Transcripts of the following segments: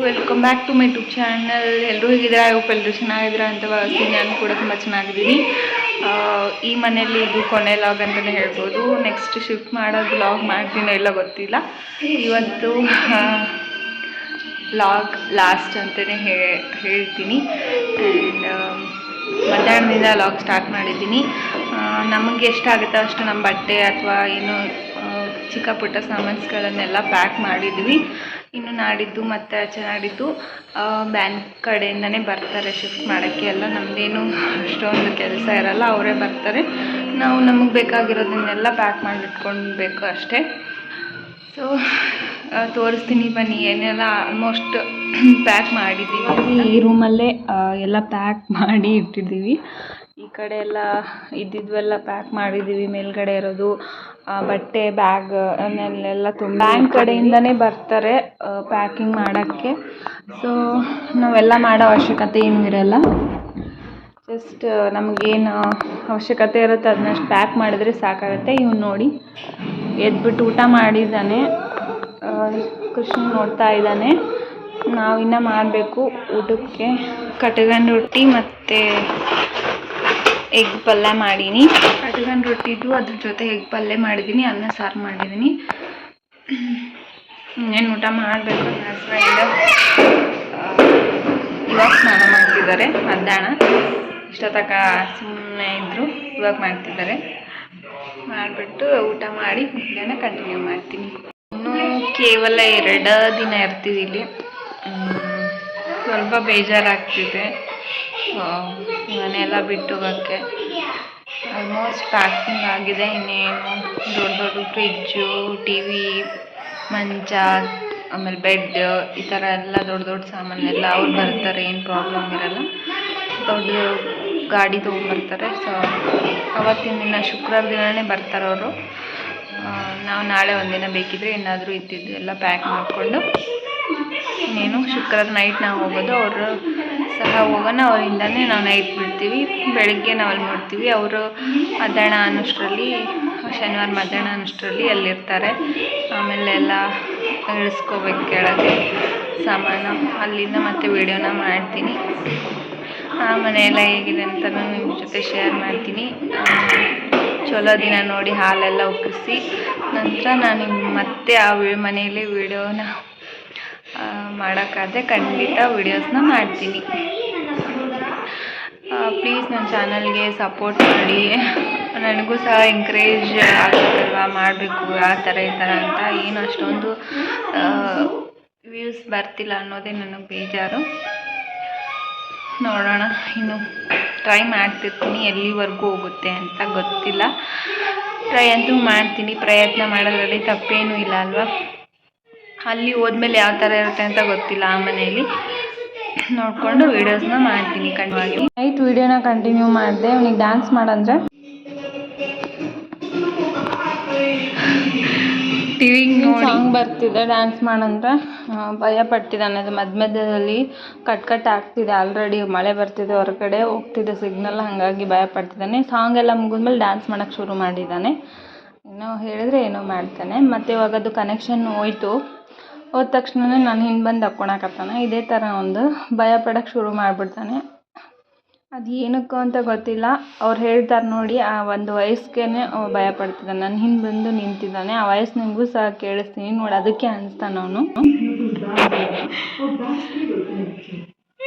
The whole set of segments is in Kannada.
Welcome back to my YouTube channel. ಎಲ್ಲರೂ ಹೇಗಿದ್ದೀರಾ? ಎಲ್ಲರೂ ಚೆನ್ನಾಗಿದ್ದೀರಾ ಅಂತ ಭಾವಿಸ್ತೀನಿ. ನಾನು ಕೂಡ ತುಂಬ ಚೆನ್ನಾಗಿದ್ದೀನಿ. ಈ ಮನೆಯಲ್ಲಿ ಇದು ಕೊನೆ ಲಾಗ್ ಅಂತಲೇ ಹೇಳ್ಬೋದು. ನೆಕ್ಸ್ಟ್ ಶಿಫ್ಟ್ ಮಾಡೋದು ಲಾಗ್ ಮಾಡ್ತೀನಿ ಎಲ್ಲ ಗೊತ್ತಿಲ್ಲ. ಇವತ್ತು ಲಾಗ್ ಲಾಸ್ಟ್ ಅಂತಲೇ ಹೇಳ್ತೀನಿ. ಆ್ಯಂಡ್ ಮಧ್ಯಾಹ್ನದಿಂದ ಲಾಗ್ ಸ್ಟಾರ್ಟ್ ಮಾಡಿದ್ದೀನಿ. ನಮಗೆ ಎಷ್ಟಾಗುತ್ತೋ ಅಷ್ಟು ನಮ್ಮ ಬಟ್ಟೆ ಅಥವಾ ಏನು ಚಿಕ್ಕ ಪುಟ್ಟ ಸಾಮಾನುಗಳನ್ನೆಲ್ಲ ಪ್ಯಾಕ್ ಮಾಡಿದ್ವಿ. ಇನ್ನು ನಾಡಿದ್ದು ಮತ್ತು ಆಚೆ ನಾಡಿದ್ದು ಬ್ಯಾಂಕ್ ಕಡೆಯಿಂದನೇ ಬರ್ತಾರೆ ಶಿಫ್ಟ್ ಮಾಡೋಕ್ಕೆ. ಎಲ್ಲ ನಮ್ಮದೇನು ಅಷ್ಟೊಂದು ಕೆಲಸ ಇರಲ್ಲ, ಅವರೇ ಬರ್ತಾರೆ. ನಾವು ನಮಗೆ ಬೇಕಾಗಿರೋದನ್ನೆಲ್ಲ ಪ್ಯಾಕ್ ಮಾಡಿಟ್ಕೊಳ್ಬೇಕು ಅಷ್ಟೇ. ಸೊ ತೋರಿಸ್ತೀನಿ ಬನ್ನಿ ಏನೆಲ್ಲ ಆಲ್ಮೋಸ್ಟ್ ಪ್ಯಾಕ್ ಮಾಡಿದ್ದೀವಿ. ಈ ರೂಮಲ್ಲೇ ಎಲ್ಲ ಪ್ಯಾಕ್ ಮಾಡಿ ಇಟ್ಟಿದ್ದೀವಿ. ಈ ಕಡೆ ಎಲ್ಲ ಇದ್ದಿದ್ವೆಲ್ಲ ಪ್ಯಾಕ್ ಮಾಡಿದ್ದೀವಿ. ಮೇಲ್ಗಡೆ ಇರೋದು ಬಟ್ಟೆ ಬ್ಯಾಗ್ ಅನ್ನೆಲ್ಲ ತುಂಬ ಬ್ಯಾಂಕ್ ಕಡೆಯಿಂದನೇ ಬರ್ತಾರೆ ಪ್ಯಾಕಿಂಗ್ ಮಾಡೋಕ್ಕೆ. ಸೊ ನಾವೆಲ್ಲ ಮಾಡೋ ಅವಶ್ಯಕತೆ ಏನೂ ಇರಲ್ಲ. ಜಸ್ಟ್ ನಮಗೇನು ಅವಶ್ಯಕತೆ ಇರುತ್ತೆ ಅದನ್ನಷ್ಟು ಪ್ಯಾಕ್ ಮಾಡಿದರೆ ಸಾಕಾಗುತ್ತೆ. ಇವ್ನು ನೋಡಿ ಎದ್ಬಿಟ್ಟು ಊಟ ಮಾಡಿದ್ದಾನೆ. ಕೃಷ್ಣ ನೋಡ್ತಾ ಇದ್ದಾನೆ. ನಾವಿನ್ನು ಮಾಡಬೇಕು ಊಟಕ್ಕೆ. ಕಟಗನ್ ರೊಟ್ಟಿ ಮತ್ತು ಎಗ್ ಪಲ್ಯ ಮಾಡೀನಿ. ಕಟಗನ್ ರೊಟ್ಟಿದು ಅದ್ರ ಜೊತೆ ಎಗ್ ಪಲ್ಯ ಮಾಡಿದ್ದೀನಿ. ಅನ್ನ ಸಾರು ಮಾಡಿದ್ದೀನಿ. ಇನ್ನೇನು ಊಟ ಮಾಡಬೇಕು. ನನ್ನ ಹಸ್ಬೆಂಡ್ ಇವಾಗ ಸ್ನಾನ ಮಾಡ್ತಿದ್ದಾರೆ. ಮಧ್ಯಾಹ್ನ ಇಷ್ಟೊತ್ತಕ ಸುಮ್ಮನೆ ಇದ್ದರು, ಇವಾಗ ಮಾಡ್ತಿದ್ದಾರೆ. ಮಾಡಿಬಿಟ್ಟು ಊಟ ಮಾಡಿ ಮಧ್ಯಾಹ್ನ ಕಂಟಿನ್ಯೂ ಮಾಡ್ತೀನಿ. ಇನ್ನೂ ಕೇವಲ 2 ದಿನ ಇರ್ತೀವಿ ಇಲ್ಲಿ. ಸ್ವಲ್ಪ ಬೇಜಾರಾಗ್ತಿದೆ ಮನೆಯೆಲ್ಲ ಬಿಟ್ಟು ಹೋಗೋಕ್ಕೆ. ಆಲ್ಮೋಸ್ಟ್ ಪ್ಯಾಕಿಂಗ್ ಆಗಿದೆ. ಇನ್ನೇನು ದೊಡ್ಡ ಫ್ರಿಜ್ಜು, ಟಿ ವಿ, ಮಂಚ, ಆಮೇಲೆ ಬೆಡ್, ಈ ಥರ ಎಲ್ಲ ದೊಡ್ಡ ಸಾಮಾನೆಲ್ಲ ಅವ್ರು ಬರ್ತಾರೆ. ಏನು ಪ್ರಾಬ್ಲಮ್ ಇರಲ್ಲ. ದೊಡ್ಡ ಗಾಡಿ ತೊಗೊಂಬರ್ತಾರೆ. ಸೊ ಅವತ್ತಿನ ದಿನ ಶುಕ್ರವಾರ ದಿನವೇ ಬರ್ತಾರೆ ಅವರು. ನಾವು ನಾಳೆ ಒಂದಿನ ಬೇಕಿದ್ರೆ ಏನಾದರೂ ಇದ್ದಿದ್ದು ಎಲ್ಲ ಪ್ಯಾಕ್ ಮಾಡಿಕೊಂಡು ಇನ್ನೇನು ಶುಕ್ರವಾರ ನೈಟ್ ನಾವು ಹೋಗೋದು. ಅವರು ಸಹ ಹೋಗೋಣ. ಅವರಿಂದನೇ ನಾವು ನೈಟ್ ಬಿಡ್ತೀವಿ. ಬೆಳಗ್ಗೆ ನಾವು ಅಲ್ಲಿ ನೋಡ್ತೀವಿ. ಅವರು ಮಧ್ಯಾಹ್ನ ಅನ್ನೋಷ್ಟರಲ್ಲಿ, ಶನಿವಾರ ಮಧ್ಯಾಹ್ನ ಅನ್ನೋಷ್ಟರಲ್ಲಿ ಅಲ್ಲಿರ್ತಾರೆ. ಆಮೇಲೆ ಎಲ್ಲ ಇಳಿಸ್ಕೋಬೇಕು ಕೆಳಗೆ ಸಾಮಾನು. ಅಲ್ಲಿಂದ ಮತ್ತೆ ವೀಡಿಯೋನ ಮಾಡ್ತೀನಿ. ಆ ಮನೆಯೆಲ್ಲ ಹೇಗಿದೆ ಅಂತ ನಿಮ್ಮ ಜೊತೆ ಶೇರ್ ಮಾಡ್ತೀನಿ. ಚಲೋ ದಿನ ನೋಡಿ ಹಾಲೆಲ್ಲ ಉಕ್ಕಿಸಿ ನಂತರ ನಾನು ಮತ್ತೆ ಆ ಮನೆಯಲ್ಲಿ ವೀಡಿಯೋನ ಮಾಡೋಕ್ಕಾದರೆ ಖಂಡಿತ ವೀಡಿಯೋಸ್ನ ಮಾಡ್ತೀನಿ. ಪ್ಲೀಸ್ ನನ್ನ ಚಾನಲ್ಗೆ ಸಪೋರ್ಟ್ ಮಾಡಿ. ನನಗೂ ಸಹ ಎಂಕರೇಜ್ ಆಗಬೇಕಲ್ವ, ಮಾಡಬೇಕು ಆ ಥರ ಈ ಥರ ಅಂತ. ಏನು ಅಷ್ಟೊಂದು ವ್ಯೂಸ್ ಬರ್ತಿಲ್ಲ ಅನ್ನೋದೇ ನನಗೆ ಬೇಜಾರು. ನೋಡೋಣ, ಇನ್ನು ಟ್ರೈ ಮಾಡ್ತಿರ್ತೀನಿ. ಎಲ್ಲಿವರೆಗೂ ಹೋಗುತ್ತೆ ಅಂತ ಗೊತ್ತಿಲ್ಲ. ಟ್ರೈ ಅಂತೂ ಮಾಡ್ತೀನಿ. ಪ್ರಯತ್ನ ಮಾಡೋದ್ರಲ್ಲಿ ತಪ್ಪೇನೂ ಇಲ್ಲ ಅಲ್ವಾ. ಅಲ್ಲಿ ಹೋದ್ಮೇಲೆ ಯಾವ ಥರ ಇರುತ್ತೆ ಅಂತ ಗೊತ್ತಿಲ್ಲ. ಆ ಮನೆಯಲ್ಲಿ ನೋಡಿಕೊಂಡು ವೀಡಿಯೋಸ್ನ ಮಾಡ್ತೀನಿ ಖಂಡಿತವಾಗಿ. ನೈಟ್ ವೀಡಿಯೋನ ಕಂಟಿನ್ಯೂ ಮಾಡಿದೆ. ಅವನಿಗೆ ಡ್ಯಾನ್ಸ್ ಮಾಡಂದರೆ ಟಿವಿಗೆ ಸಾಂಗ್ ಬರ್ತಿದೆ. ಡ್ಯಾನ್ಸ್ ಮಾಡಂದ್ರೆ ಭಯ ಪಡ್ತಿದ್ದಾನೆ. ಅದು ಮಧ್ಯದಲ್ಲಿ ಕಟ್ ಆಗ್ತಿದೆ. ಆಲ್ರೆಡಿ ಮಳೆ ಬರ್ತಿದೆ, ಹೊರಗಡೆ ಹೋಗ್ತಿದೆ ಸಿಗ್ನಲ್. ಹಾಗಾಗಿ ಭಯ ಪಡ್ತಿದ್ದಾನೆ. ಸಾಂಗ್ ಎಲ್ಲ ಮುಗಿದ್ಮೇಲೆ ಡ್ಯಾನ್ಸ್ ಮಾಡೋಕ್ಕೆ ಶುರು ಮಾಡಿದ್ದಾನೆ. ಏನೋ ಹೇಳಿದ್ರೆ ಏನೋ ಮಾಡ್ತಾನೆ. ಮತ್ತು ಇವಾಗ ಅದು ಕನೆಕ್ಷನ್ ಹೋಯ್ತು. ಹೋದ ತಕ್ಷಣವೇ ನಾನು ಹಿಂದೆ ಬಂದು ಹಾಕ್ಕೊಳಕತ್ತಾನೆ. ಇದೇ ಥರ ಒಂದು ಭಯ ಪಡೋಕ್ಕೆ ಶುರು ಮಾಡಿಬಿಡ್ತಾನೆ. ಅದು ಏನಕ್ಕೋ ಅಂತ ಗೊತ್ತಿಲ್ಲ. ಅವ್ರು ಹೇಳ್ತಾರೆ ನೋಡಿ, ಆ ಒಂದು ವಯಸ್ಸಿಗೆ ಭಯ ಪಡ್ತಿದ್ದಾನೆ. ನನ್ನ ಹಿಂದೆ ಬಂದು ನಿಂತಿದ್ದಾನೆ. ಆ ವಯಸ್ಸು ನಿಮಗೂ ಸಹ ಕೇಳಿಸ್ತೀನಿ ನೋಡಿ. ಅದಕ್ಕೆ ಅನಿಸ್ತಾನೆ ಅವನು.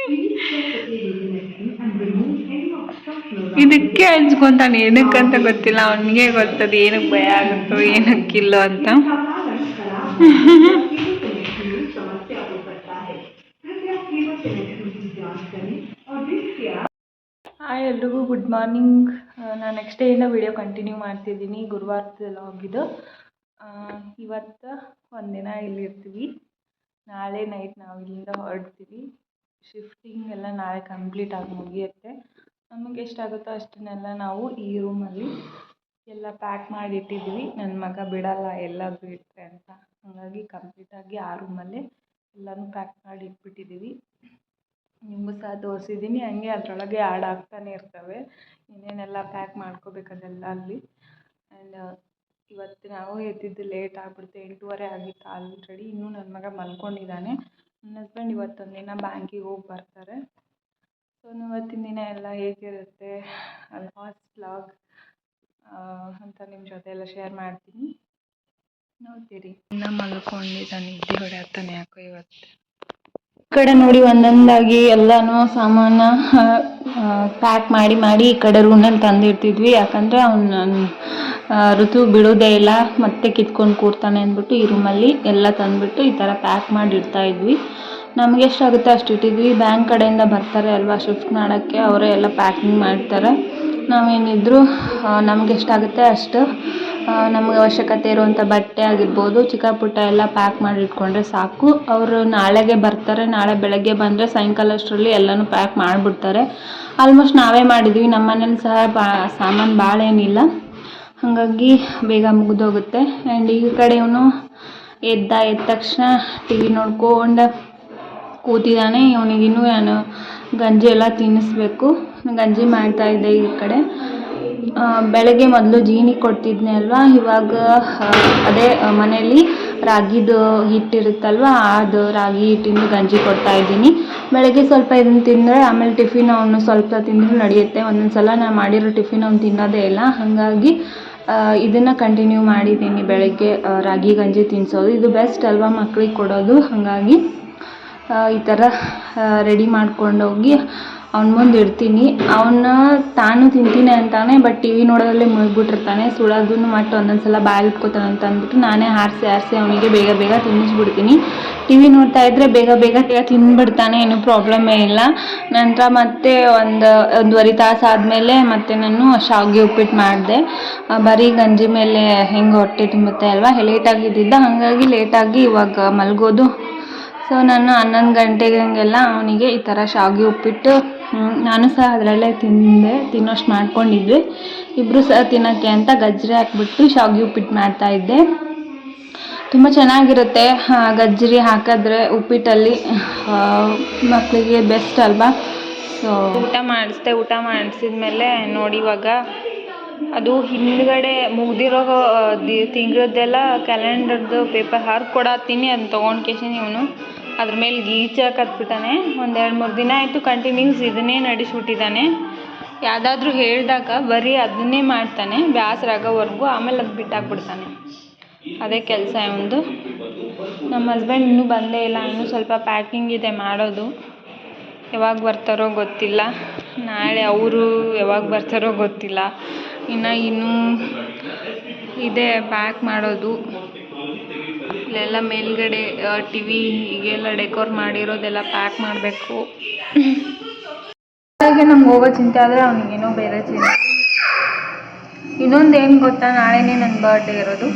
ಇದಕ್ಕೆ ಹಂಚ್ಕೊತಾನೆ. ಏನಕ್ಕಂತ ಗೊತ್ತಿಲ್ಲ. ಅವನಿಗೆ ಗೊತ್ತದು ಏನಕ್ಕೆ ಭಯ ಆಗುತ್ತೋ ಏನಕ್ಕಿಲ್ಲೋ ಅಂತ. ಹಾಯ್ ಎಲ್ರಿಗೂ ಗುಡ್ ಮಾರ್ನಿಂಗ್. ನಾನು ನೆಕ್ಸ್ಟ್ ಡೇಯಿಂದ ವಿಡಿಯೋ ಕಂಟಿನ್ಯೂ ಮಾಡ್ತಿದ್ದೀನಿ. ಗುರುವಾರದ ಲಾಗಿದು. ಇವತ್ತು ಒಂದಿನ ಇಲ್ಲಿರ್ತೀವಿ. ನಾಳೆ ನೈಟ್ ನಾವು ಇಲ್ಲಿಂದ ಹೊರಡ್ತೀವಿ. ಶಿಫ್ಟಿಂಗ್ ಎಲ್ಲ ನಾಳೆ ಕಂಪ್ಲೀಟ್ ಆಗಿ ಮುಗಿಯುತ್ತೆ. ನಮಗೆ ಎಷ್ಟಾಗುತ್ತೋ ಅಷ್ಟನ್ನೆಲ್ಲ ನಾವು ಈ ರೂಮಲ್ಲಿ ಎಲ್ಲ ಪ್ಯಾಕ್ ಮಾಡಿ ಇಟ್ಟಿದ್ದೀವಿ. ನನ್ನ ಮಗ ಬಿಡಲ್ಲ ಎಲ್ಲಾದರೂ ಇಟ್ಟರೆ ಅಂತ. ಹಾಗಾಗಿ ಕಂಪ್ಲೀಟಾಗಿ ಆ ರೂಮಲ್ಲೇ ಎಲ್ಲನೂ ಪ್ಯಾಕ್ ಮಾಡಿ ಇಟ್ಬಿಟ್ಟಿದ್ದೀವಿ. ನಿಮಗೂ ಸಹ ತೋರಿಸಿದ್ದೀನಿ. ಹಂಗೆ ಅದರೊಳಗೆ ಆ್ಯಡ್ ಆಗ್ತಾನೆ ಇರ್ತವೆ. ಇನ್ನೇನೆಲ್ಲ ಪ್ಯಾಕ್ ಮಾಡ್ಕೋಬೇಕದೆಲ್ಲ ಅಲ್ಲಿ. ಆ್ಯಂಡ್ ಇವತ್ತು ನಾವು ಎದ್ದಿದ್ದು ಲೇಟ್ ಆಗಿಬಿಡ್ತು. 8:30 ಆಗಿತ್ತು ಆಲ್ರೆಡಿ. ಇನ್ನೂ ನನ್ನ ಮಗ ಮಲ್ಕೊಂಡಿದ್ದಾನೆ. ನನ್ನ ಹಸ್ಬೆಂಡ್ ಇವತ್ತೊಂದು ದಿನ ಬ್ಯಾಂಕಿಗೆ ಹೋಗಿ ಬರ್ತಾರೆ. ಸೊ ಇವತ್ತಿನ ದಿನ ಎಲ್ಲ ಹೇಗಿರುತ್ತೆ ಲಾಸ್ಟ್ ವ್ಲಾಗ್ ಅಂತ ನಿಮ್ಮ ಜೊತೆ ಎಲ್ಲ ಶೇರ್ ಮಾಡ್ತೀನಿ, ನೋಡ್ತೀರಿ. ಇನ್ನು ಮಲ್ಕೊಂಡಿದ್ದಾನೆ, ನಿದ್ದೆ ಹೊಡೆಯತ್ತಾನೆ ಯಾಕೋ ಇವತ್ತು. ಈ ಕಡೆ ನೋಡಿ ಒಂದೊಂದಾಗಿ ಎಲ್ಲನೂ ಸಾಮಾನು ಪ್ಯಾಕ್ ಮಾಡಿ ಈ ಕಡೆ ರೂಮಲ್ಲಿ ತಂದಿರ್ತಿದ್ವಿ. ಯಾಕಂದರೆ ಅವನು ಋತು ಬಿಡೋದೇ ಇಲ್ಲ, ಮತ್ತೆ ಕಿತ್ಕೊಂಡು ಕೂರ್ತಾನೆ ಅಂದ್ಬಿಟ್ಟು ಈ ರೂಮಲ್ಲಿ ಎಲ್ಲ ತಂದುಬಿಟ್ಟು ಈ ಥರ ಪ್ಯಾಕ್ ಮಾಡಿ ಇಡ್ತಾ ಇದ್ವಿ. ನಮ್ಗೆ ಎಷ್ಟಾಗುತ್ತೆ ಅಷ್ಟು ಇಟ್ಟಿದ್ವಿ. ಬ್ಯಾಂಕ್ ಕಡೆಯಿಂದ ಬರ್ತಾರೆ ಅಲ್ವಾ ಶಿಫ್ಟ್ ಮಾಡೋಕ್ಕೆ, ಅವರೇ ಎಲ್ಲ ಪ್ಯಾಕಿಂಗ್ ಮಾಡ್ತಾರೆ. ನಾವೇನಿದ್ರು ನಮ್ಗೆ ಎಷ್ಟಾಗುತ್ತೆ ಅಷ್ಟು ನಮಗೆ ಅವಶ್ಯಕತೆ ಇರುವಂಥ ಬಟ್ಟೆ ಆಗಿರ್ಬೋದು ಚಿಕ್ಕ ಪುಟ್ಟ ಎಲ್ಲ ಪ್ಯಾಕ್ ಮಾಡಿ ಇಟ್ಕೊಂಡ್ರೆ ಸಾಕು. ಅವರು ನಾಳೆಗೆ ಬರ್ತಾರೆ, ನಾಳೆ ಬೆಳಗ್ಗೆ ಬಂದರೆ ಸಾಯಂಕಾಲ ಅಷ್ಟರಲ್ಲಿ ಎಲ್ಲನೂ ಪ್ಯಾಕ್ ಮಾಡಿಬಿಡ್ತಾರೆ. ಆಲ್ಮೋಸ್ಟ್ ನಾವೇ ಮಾಡಿದ್ವಿ, ನಮ್ಮ ಮನೇಲಿ ಸಹ ಸಾಮಾನು ಭಾಳ ಏನಿಲ್ಲ, ಹಾಗಾಗಿ ಬೇಗ ಮುಗಿದೋಗುತ್ತೆ. ಆ್ಯಂಡ್ ಈ ಕಡೆ ಇವನು ಎದ್ದ ತಕ್ಷಣ ಟಿ ವಿ ನೋಡ್ಕೊಂಡು ಕೂತಿದ್ದಾನೆ. ಇವನಿಗಿನ್ನೂ ನಾನು ಗಂಜಿ ಎಲ್ಲ ತಿನ್ನಿಸ್ಬೇಕು, ಗಂಜಿ ಮಾಡ್ತಾಯಿದ್ದೆ. ಈ ಕಡೆ ಬೆಳಗ್ಗೆ ಮೊದಲು ಜೀನಿ ಕೊಡ್ತಿದ್ದೆ ಅಲ್ವಾ, ಇವಾಗ ಅದೇ ಮನೆಯಲ್ಲಿ ರಾಗಿದು ಹಿಟ್ಟಿರುತ್ತಲ್ವ, ಅದು ರಾಗಿ ಹಿಟ್ಟಿಂದು ಗಂಜಿ ಕೊಡ್ತಾಯಿದ್ದೀನಿ. ಬೆಳಗ್ಗೆ ಸ್ವಲ್ಪ ಇದನ್ನು ತಿಂದರೆ ಆಮೇಲೆ ಟಿಫಿನ್ ಅವನು ಸ್ವಲ್ಪ ತಿಂದರೂ ನಡೆಯುತ್ತೆ. ಒಂದೊಂದು ಸಲ ನಾನು ಮಾಡಿರೋ ಟಿಫಿನ್ ಅವ್ನು ತಿನ್ನೋದೇ ಇಲ್ಲ, ಹಾಗಾಗಿ ಇದನ್ನು ಕಂಟಿನ್ಯೂ ಮಾಡಿದ್ದೀನಿ. ಬೆಳಗ್ಗೆ ರಾಗಿ ಗಂಜಿ ತಿನ್ನಿಸೋದು ಇದು ಬೆಸ್ಟ್ ಅಲ್ವಾ ಮಕ್ಳಿಗೆ ಕೊಡೋದು, ಹಾಗಾಗಿ ಈ ಥರ ರೆಡಿ ಮಾಡ್ಕೊಂಡೋಗಿ ಅವ್ನ ಮುಂದೆ ಇಡ್ತೀನಿ. ಅವನ್ನ ತಾನು ತಿಂತೀನಿ ಅಂತಾನೆ, ಬಟ್ ಟಿ ವಿ ನೋಡೋದ್ರಲ್ಲೇ ಮುಳುಗ್ಬಿಟ್ಟಿರ್ತಾನೆ. ಸುಳೋದನ್ನು ಮಟ್ಟು ಒಂದೊಂದು ಸಲ ಬಾಯಲ್ಲಿ ಇಟ್ಕೋತಾನೆ ಅಂತ ಅಂದ್ಬಿಟ್ಟು ನಾನೇ ಆರಿಸಿ ಅವನಿಗೆ ಬೇಗ ತಿನ್ನಿಸ್ಬಿಡ್ತೀನಿ. ಟಿ ವಿ ನೋಡ್ತಾ ಇದ್ದರೆ ಬೇಗ ತಿಂದ್ಬಿಡ್ತಾನೆ, ಏನೂ ಪ್ರಾಬ್ಲಮ್ಮೇ ಇಲ್ಲ. ನಂತರ ಮತ್ತೆ ಒಂದೂವರೆ ತಾಸು ಆದಮೇಲೆ ಮತ್ತೆ ನಾನು ಶಾವಿಗೆ ಉಪ್ಪಿಟ್ಟು ಮಾಡಿದೆ. ಬರೀ ಗಂಜಿ ಮೇಲೆ ಹೆಂಗೆ ಹೊಟ್ಟೆ ತುಂಬುತ್ತೆ ಅಲ್ವಾ, ಲೇಟಾಗಿದ್ದಿದ್ದ, ಹಾಗಾಗಿ ಲೇಟಾಗಿ ಇವಾಗ ಮಲಗೋದು. ಸೊ ನಾನು 11 ಗಂಟೆಗೆ ಹಂಗೆಲ್ಲ ಅವನಿಗೆ ಈ ಥರ ಶಾವಿಗೆ ಉಪ್ಪಿಟ್ಟು, ನಾನು ಸಹ ಅದರಲ್ಲೇ ತಿನ್ನೋಷ್ಟು ಮಾಡ್ಕೊಂಡಿದ್ವಿ. ಇಬ್ಬರು ಸಹ ತಿನ್ನೋಕ್ಕೆ ಅಂತ ಗಜ್ಜರಿ ಹಾಕ್ಬಿಟ್ಟು ಶಾವಿಗೆ ಉಪ್ಪಿಟ್ಟು ಮಾಡ್ತಾಯಿದ್ದೆ. ತುಂಬ ಚೆನ್ನಾಗಿರುತ್ತೆ ಗಜ್ಜರಿ ಹಾಕಿದ್ರೆ ಉಪ್ಪಿಟ್ಟಲ್ಲಿ, ಮಕ್ಕಳಿಗೆ ಬೆಸ್ಟ್ ಅಲ್ವಾ. ಸೊ ಊಟ ಮಾಡಿಸಿದ್ಮೇಲೆ ನೋಡಿ ಇವಾಗ ಅದು ಹಿಂದ್ಗಡೆ ಮುಗ್ದಿರೋ ತಿಂಗಳದ್ದೆಲ್ಲ ಕ್ಯಾಲೆಂಡರ್ದು ಪೇಪರ್ ಕೊಡತ್ತೀನಿ, ಅದನ್ನ ತೊಗೊಂಡು ಕೇಶನ್ ಇವನು ಅದ್ರ ಮೇಲೆ ಗೀಚಾಕತ್ಬಿಟ್ಟಾನೆ. 1-2-3 ದಿನ ಆಯಿತು ಕಂಟಿನ್ಯೂಸ್ ಇದನ್ನೇ ನಡೆಸ್ಬಿಟ್ಟಿದ್ದಾನೆ. ಯಾವುದಾದ್ರೂ ಹೇಳಿದಾಗ ಬರೀ ಅದನ್ನೇ ಮಾಡ್ತಾನೆ ಬೇಸರ ಆಗೋವರೆಗೂ, ಆಮೇಲೆ ಅದು ಬಿಟ್ಟಾಕ್ಬಿಡ್ತಾನೆ. ಅದೇ ಕೆಲಸ ಇವಂದು. ನಮ್ಮ ಹಸ್ಬೆಂಡ್ ಇನ್ನೂ ಬಂದೇ ಇಲ್ಲ, ಇನ್ನೂ ಸ್ವಲ್ಪ ಪ್ಯಾಕಿಂಗ್ ಇದೆ ಮಾಡೋದು. ಯಾವಾಗ ಬರ್ತಾರೋ ಗೊತ್ತಿಲ್ಲ, ನಾಳೆ ಅವರು ಯಾವಾಗ ಬರ್ತಾರೋ ಗೊತ್ತಿಲ್ಲ. ಇನ್ನೂ ಇದೆ ಪ್ಯಾಕ್ ಮಾಡೋದು. ಇಲ್ಲೆಲ್ಲ ಮೇಲ್ಗಡೆ ಟಿ ವಿ ಹೀಗೆಲ್ಲ ಡೆಕೋರ್ ಮಾಡಿರೋದೆಲ್ಲ ಪ್ಯಾಕ್ ಮಾಡಬೇಕು. ಹಾಗೆ ನಮ್ಗೆ ಹೋಗೋ ಚಿಂತೆ ಆದರೆ ಅವನಿಗೇನೋ ಬೇರೆ ಚಿಂತೆ. ಇನ್ನೊಂದು ಏನು ಗೊತ್ತಾ, ನಾಳೆನೇ ನನ್ನ ಬರ್ಡೇ ಇರೋದು.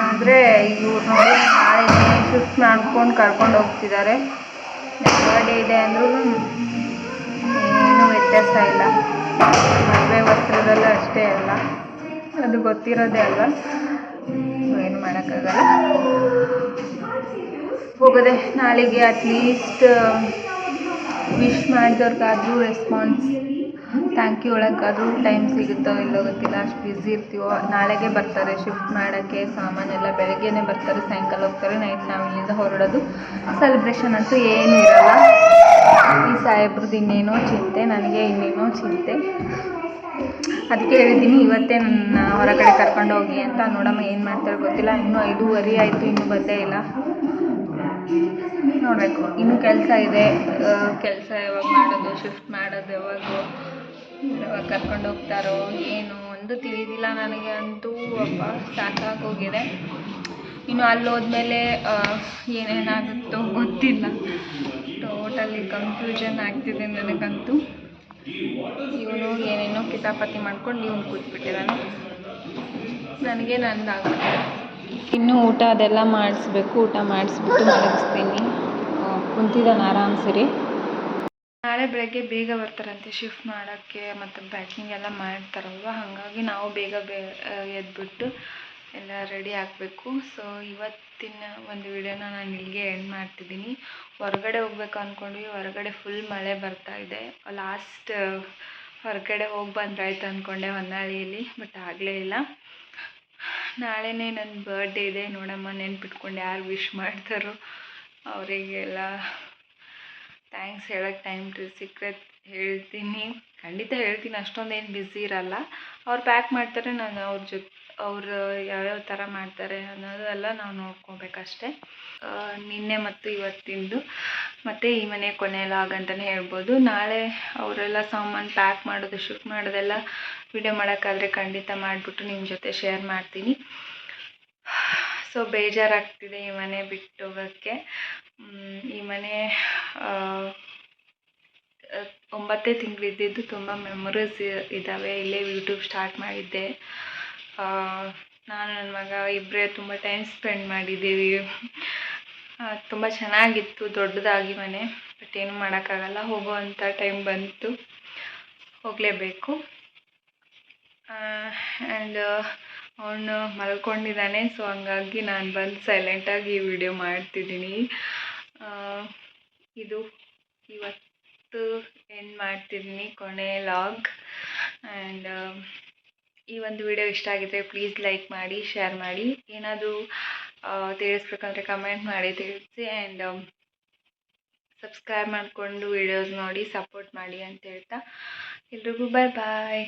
ಆದರೆ ಇವ್ರು ನೋಡಿ ನಾಳೆನೇ ಶಿಫ್ಟ್ ಮಾಡ್ಕೊಂಡು ಕರ್ಕೊಂಡು ಹೋಗ್ತಿದ್ದಾರೆ. ನನ್ನ ಬರ್ಡೇ ಇದೆ ಅಂದ್ರೂ ಏನೂ ವ್ಯತ್ಯಾಸ ಇಲ್ಲ. ಮದುವೆ ವಸ್ತ್ರದಲ್ಲೂ ಅಷ್ಟೇ ಅಲ್ಲ, ಅದು ಗೊತ್ತಿರೋದೇ ಅಲ್ವಾ, ಏನು ಮಾಡೋಕ್ಕಾಗಲ್ಲ. ಹೋಗೋದೆ ನಾಳೆಗೆ ಅಟ್ಲೀಸ್ಟ್ ವಿಶ್ ಮಾಡಿದವ್ರಿಗಾದ್ರೂ ರೆಸ್ಪಾನ್ಸ್ ಥ್ಯಾಂಕ್ ಯು ಹೇಳೋಕ್ಕಾದ್ರೂ ಟೈಮ್ ಸಿಗುತ್ತೋ ಇಲ್ಲೋ ಗೊತ್ತಿಲ್ಲ, ಅಷ್ಟು ಬ್ಯುಸಿ ಇರ್ತೀವೋ. ನಾಳೆಗೆ ಬರ್ತಾರೆ ಶಿಫ್ಟ್ ಮಾಡೋಕ್ಕೆ, ಸಾಮಾನೆಲ್ಲ ಬೆಳಗ್ಗೆನೇ ಬರ್ತಾರೆ, ಸಾಯಂಕಾಲ ಹೋಗ್ತಾರೆ, ನೈಟ್ ನಾವು ಇಲ್ಲಿಂದ ಹೊರಡೋದು. ಸೆಲೆಬ್ರೇಷನ್ ಅಂತೂ ಏನೂ ಇರೋಲ್ಲ. ಈ ಸಾಹೇಬ್ರದ್ದು ಇನ್ನೇನೋ ಚಿಂತೆ, ನನಗೆ ಇನ್ನೇನೋ ಚಿಂತೆ. ಅದಕ್ಕೆ ಹೇಳಿದ್ದೀನಿ ಇವತ್ತೇ ನನ್ನ ಹೊರಗಡೆ ಕರ್ಕೊಂಡು ಹೋಗಿ ಅಂತ. ನೋಡಮ್ಮ ಏನು ಮಾಡ್ತಾರೆ ಗೊತ್ತಿಲ್ಲ. ಇನ್ನೂ 5:15 ಆಯಿತು, ಇನ್ನೂ ಬಂದೇ ಇಲ್ಲ. ನೋಡಬೇಕು, ಇನ್ನೂ ಕೆಲಸ ಇದೆ. ಕೆಲಸ ಯಾವಾಗ ಮಾಡೋದು, ಶಿಫ್ಟ್ ಮಾಡೋದು ಯಾವಾಗ ಕರ್ಕೊಂಡು ಹೋಗ್ತಾರೋ ಏನು ಒಂದು ತಿಳಿದಿಲ್ಲ ನನಗೆ ಅಂತೂ. ಅಪ್ಪ ಸಾಕಾಗೋಗಿದೆ. ಇನ್ನು ಅಲ್ಲಿ ಹೋದ್ಮೇಲೆ ಏನೇನಾಗುತ್ತೋ ಗೊತ್ತಿಲ್ಲ. ಟೋಟಲಿ ಕನ್ಫ್ಯೂಷನ್ ಆಗ್ತಿದೆ ನನಗಂತೂ. ಇವನು ಏನೇನೋ ಕಿತಾಪತಿ ಮಾಡ್ಕೊಂಡು ಇವನು ಕೂತ್ಬಿಟ್ಟಿದ್ದಾನೆ, ನನಗೆ ನಂದಾಗುತ್ತೆ. ಇನ್ನೂ ಊಟ ಅದೆಲ್ಲ ಮಾಡಿಸ್ಬೇಕು. ಊಟ ಮಾಡಿಸ್ಬಿಟ್ಟು ಮಲಗಿಸ್ತೀನಿ. ಕುಂತಿದ್ದಾನೆ ಆರಾಮ್ ಸರಿ. ನಾಳೆ ಬೆಳಗ್ಗೆ ಬೇಗ ಬರ್ತಾರಂತೆ ಶಿಫ್ಟ್ ಮಾಡೋಕ್ಕೆ, ಮತ್ತು ಪ್ಯಾಕಿಂಗ್ ಎಲ್ಲ ಮಾಡ್ತಾರಲ್ವ, ಹಾಗಾಗಿ ನಾವು ಬೇಗ ಎದ್ಬಿಟ್ಟು ಎಲ್ಲ ರೆಡಿ ಆಗಬೇಕು. ಸೊ ಇವತ್ತಿನ ಒಂದು ವಿಡಿಯೋನ ನಾನು ಇಲ್ಲಿಗೆ ಎಂಡ್ ಮಾಡ್ತಿದ್ದೀನಿ. ಹೊರಗಡೆ ಹೋಗ್ಬೇಕು ಅಂದ್ಕೊಂಡ್ವಿ, ಹೊರಗಡೆ ಫುಲ್ ಮಳೆ ಬರ್ತಾ ಇದೆ. ಲಾಸ್ಟ್ ಹೊರಗಡೆ ಹೋಗಿ ಬಂದ್ರಾಯ್ತು ಅಂದ್ಕೊಂಡೆ ಹೊನ್ನಾಳಿಯಲ್ಲಿ, ಬಟ್ ಆಗಲೇ ಇಲ್ಲ. ನಾಳೆನೇ ನನ್ನ ಬರ್ಡೇ ಇದೆ, ನೋಡಮ್ಮ ನೆನ್ಪಿಟ್ಕೊಂಡು ಯಾರು ವಿಶ್ ಮಾಡ್ತಾರೋ ಅವರಿಗೆಲ್ಲ ಥ್ಯಾಂಕ್ಸ್ ಹೇಳೋಕ್ಕೆ ಟೈಮ್ ಸಿಕ್ಕರೆ ಹೇಳ್ತೀನಿ, ಖಂಡಿತ ಹೇಳ್ತೀನಿ. ಅಷ್ಟೊಂದೇನು ಬ್ಯುಸಿ ಇರಲ್ಲ. ಅವ್ರು ಪ್ಯಾಕ್ ಮಾಡ್ತಾರೆ, ನಾನು ಅವ್ರು ಯಾವ್ಯಾವ ಥರ ಮಾಡ್ತಾರೆ ಅನ್ನೋದೆಲ್ಲ ನಾವು ನೋಡ್ಕೋಬೇಕಷ್ಟೆ. ನಿನ್ನೆ ಮತ್ತು ಇವತ್ತಿಂದು ಮತ್ತು ಈ ಮನೆ ಕೊನೆ ಲಾಗ್ ಅಂತಲೇ ಹೇಳ್ಬೋದು. ನಾಳೆ ಅವರೆಲ್ಲ ಸಾಮಾನು ಪ್ಯಾಕ್ ಮಾಡೋದು ಶಿಫ್ಟ್ ಮಾಡೋದೆಲ್ಲ ವಿಡಿಯೋ ಮಾಡೋಕ್ಕಾದರೆ ಖಂಡಿತ ಮಾಡಿಬಿಟ್ಟು ನಿಮ್ಮ ಜೊತೆ ಶೇರ್ ಮಾಡ್ತೀನಿ. ಸೊ ಬೇಜಾರಾಗ್ತಿದೆ ಈ ಮನೆ ಬಿಟ್ಟು ಹೋಗೋಕ್ಕೆ. ಈ ಮನೆ 9 ತಿಂಗಳು ಇದ್ದಿದ್ದು ತುಂಬ ಮೆಮೊರೀಸ್ ಇದ್ದಾವೆ. ಇಲ್ಲೇ ಯೂಟ್ಯೂಬ್ ಸ್ಟಾರ್ಟ್ ಮಾಡಿದ್ದೆ. ನಾನು ನನ್ನ ಮಗ ಇಬ್ಬರೇ ತುಂಬ ಟೈಮ್ ಸ್ಪೆಂಡ್ ಮಾಡಿದ್ದೀವಿ. ತುಂಬ ಚೆನ್ನಾಗಿತ್ತು, ದೊಡ್ಡದಾಗಿ ಮನೆ. ಬಟ್ ಏನೂ ಮಾಡೋಕ್ಕಾಗಲ್ಲ, ಹೋಗುವಂಥ ಟೈಮ್ ಬಂತು, ಹೋಗಲೇಬೇಕು. ಆ್ಯಂಡ್ ಅವನು ಮಲ್ಕೊಂಡಿದ್ದಾನೆ. ಸೊ ಹಂಗಾಗಿ ನಾನು ಬಂದು ಸೈಲೆಂಟಾಗಿ ಈ ವಿಡಿಯೋ ಮಾಡ್ತಿದ್ದೀನಿ. ಇದು ಇವತ್ತು ಎಂಡ್ ಮಾಡ್ತಿದ್ದೀನಿ ಕೊನೆ ಲಾಗ್. ಆ್ಯಂಡ್ ಈ ಒಂದು ವಿಡಿಯೋ ಇಷ್ಟ ಆಗಿದ್ರೆ ಪ್ಲೀಸ್ ಲೈಕ್ ಮಾಡಿ, ಶೇರ್ ಮಾಡಿ. ಏನಾದರೂ ತಿಳಿಸ್ಬೇಕಂದ್ರೆ ಕಮೆಂಟ್ ಮಾಡಿ ತಿಳಿಸಿ. ಆ್ಯಂಡ್ ಸಬ್ಸ್ಕ್ರೈಬ್ ಮಾಡಿಕೊಂಡು ವಿಡಿಯೋಸ್ ನೋಡಿ ಸಪೋರ್ಟ್ ಮಾಡಿ ಅಂತ ಹೇಳ್ತಾ ಎಲ್ರಿಗೂ ಬಾಯ್.